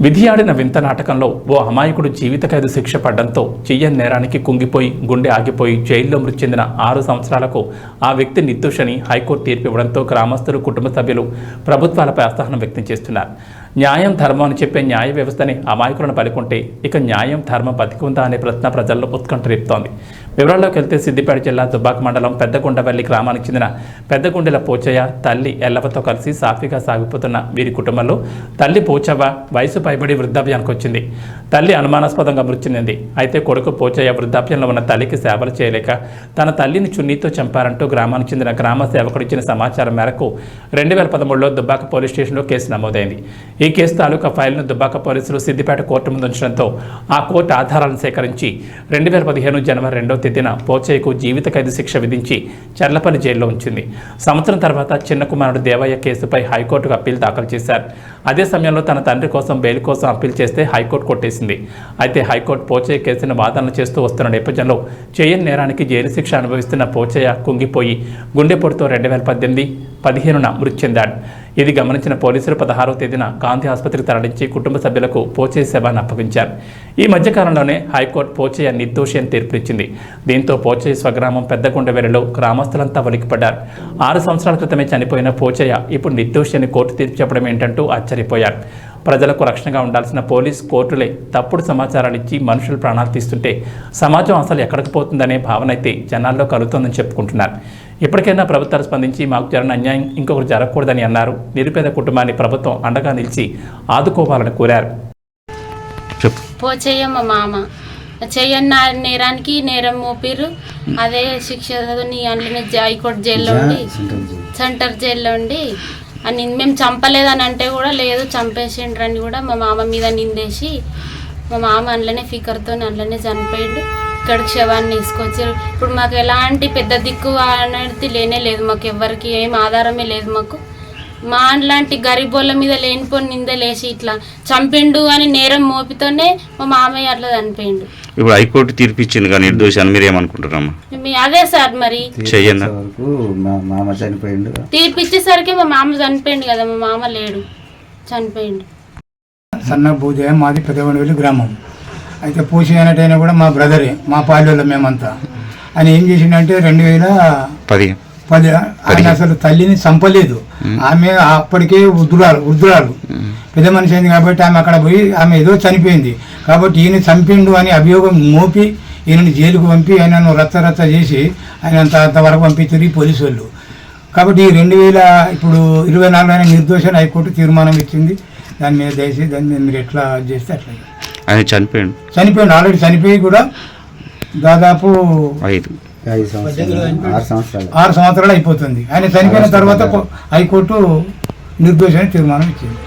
విధి ఆడిన వింత నాటకంలో ఓ అమాయకుడు జీవిత ఖైదు శిక్ష పడ్డంతో చెయ్యని నేరానికి కుంగిపోయి గుండె ఆగిపోయి జైల్లో మృతి చెందిన 6 సంవత్సరాలకు ఆ వ్యక్తి నిర్దోషని హైకోర్టు తీర్పు ఇవ్వడంతో గ్రామస్తులు కుటుంబ సభ్యులు ప్రభుత్వాలపై అసహనం వ్యక్తం చేస్తున్నారు. న్యాయం ధర్మం అని చెప్పే న్యాయ వ్యవస్థని అమాయకులను పలుకుంటే ఇక న్యాయం ధర్మం బతికి ఉందా అనే ప్రశ్న ప్రజల్లో ఉత్కంఠ రేపుతోంది. వివరాల్లోకి వెళ్తే సిద్దిపేట జిల్లా దుబ్బాక మండలం పెద్దగుండవల్లి గ్రామానికి చెందిన పెద్దగుండెల పోచయ్య తల్లి ఎల్లవతో కలిసి సాఫీగా సాగిపోతున్న వీరి కుటుంబంలో తల్లి పోచవ్వ వయసు పైబడి వృద్ధాప్యానికి వచ్చింది. తల్లి అనుమానాస్పదంగా మృతి చెందింది. అయితే కొడుకు పోచయ్య వృద్ధాప్యంలో ఉన్న తల్లికి సేవలు చేయలేక తన తల్లిని చున్నీతో చంపారంటూ గ్రామానికి చెందిన గ్రామ సేవకుడు ఇచ్చిన సమాచారం మేరకు 2013లో దుబ్బాక పోలీస్ స్టేషన్లో కేసు నమోదైంది. ఈ కేసు తాలూకా ఫైల్ను దుబ్బాక పోలీసులు సిద్దిపేట కోర్టు ముందు ఉంచడంతో ఆ కోర్టు ఆధారాలను సేకరించి 2015 జనవరి 2వ తేదీన పోచయ్యకు జీవిత ఖైదు శిక్ష విధించి చర్లపల్లి జైల్లో ఉంచింది. సంవత్సరం తర్వాత చిన్న కుమారుడు దేవయ్య కేసుపై హైకోర్టుకు అప్పీల్ దాఖలు చేశారు. అదే సమయంలో తన తండ్రి కోసం బెయిల్ కోసం అప్పీల్ చేస్తే హైకోర్టు కొట్టేసింది. అయితే హైకోర్టు పోచయ్య కేసును వాదనలు చేస్తూ వస్తున్న నేపథ్యంలో చేయని నేరానికి జైలు శిక్ష అనుభవిస్తున్న పోచయ్య కుంగిపోయి గుండెపోటుతో 2018 మృతి చెందాడు. ఇది గమనించిన పోలీసులు 16వ తేదీన గాంధీ ఆసుపత్రికి తరలించి కుటుంబ సభ్యులకు పోచయ్య శవాన్ని అప్పగించారు. ఈ మధ్యకాలంలోనే హైకోర్టు పోచయ్య నిర్దోషి అని తీర్పునిచ్చింది. దీంతో పోచయ్య స్వగ్రామం పెద్దగుండవెల్లిలో గ్రామస్తులంతా వణికిపడ్డారు. 6 సంవత్సరాల క్రితమే చనిపోయిన పోచయ్య ఇప్పుడు నిర్దోషి అని కోర్టు తీర్పు చెప్పడం ఏంటంటూ ఆశ్చర్యపోయారు. ప్రజలకు రక్షణగా ఉండాల్సిన పోలీస్ కోర్టులే తప్పుడు సమాచారాలు ఇచ్చి మనుషులు ప్రాణాలు తీస్తుంటే సమాజం అసలు ఎక్కడికి పోతుందనే భావన అయితే జనాల్లో కలుగుతోందని చెప్పుకుంటున్నారు. ఇప్పటికైనా ప్రభుత్వాలు స్పందించి మాకు జరిగిన అన్యాయం ఇంకొకరు జరగకూడదని అన్నారు. నిరుపేద కుటుంబాన్ని ప్రభుత్వం అండగా నిలిచి ఆదుకోవాలని కోరారు. పోచయ్య మా మామ చెయ్యన్న నేరానికి నేరం మోపిరు. అదే శిక్ష అందులోనే హైకోర్టు జైల్లో ఉండి సెంటర్ జైల్లో ఉండి అని మేము చంపలేదని అంటే కూడా లేదు చంపేసిండ్రని కూడా మా మామ మీద నిందేసి మా మామ అందులోనే ఫికర్తో అందులోనే చనిపోయాడు. ఇక్కడికి శవాన్ని తీసుకొచ్చారు. ఇప్పుడు మాకు ఎలాంటి పెద్ద దిక్కు అనేది లేనే లేదు. మాకు ఎవరికి ఏం ఆధారమే లేదు. మాకు మా లాంటి గరీబోళ్ళ మీద లేనిపోని నిందలేసి ఇట్లా చంపిండు అని నేరం మోపితోనే మా మామయ్య అట్లా చనిపోయిండు. ఇప్పుడు హైకోర్టు తీర్పు ఇచ్చింది కానీ నిర్దోషి అని మీరు ఏమనుకుంటున్నారమ్మా? అదే సార్ మరి తీర్పు ఇచ్చేసరికి మా మామ చనిపోయిండు కదా. మా మామ లేడు, చనిపోయిండు. సన్న భూజయం మాది పెద్దగొండవెల్లి గ్రామం. అయితే పోషి అనేటైనా కూడా మా బ్రదరే, మా పాల్యోళ్ళ మేమంతా. ఆయన ఏం చేసిండంటే 2010 ఆయన అసలు తల్లిని చంపలేదు. ఆమె అప్పటికే వృద్ధురాలు పెద్ద మనిషి అయింది కాబట్టి ఆమె అక్కడ పోయి ఆమె ఏదో చనిపోయింది కాబట్టి ఈయన చంపిండు అని అభియోగం మోపి ఈయనని జైలుకు పంపి ఆయనను రచ్చ చేసి ఆయన అంతవరకు పంపించారు ఈ పోలీసు వాళ్ళు. కాబట్టి 2024 ఆయన నిర్దోషాన్ని హైకోర్టు తీర్మానం ఇచ్చింది. దాని మీద దయచేసి దాన్ని మీద మీరు ఎట్లా చేస్తే అట్లా. ఆయన చనిపోయిండు ఆల్రెడీ చనిపోయి కూడా దాదాపు 6 సంవత్సరాలు అయిపోతుంది. ఆయన చనిపోయిన తర్వాత హైకోర్టు నిర్దోషాన్ని తీర్మానం ఇచ్చింది.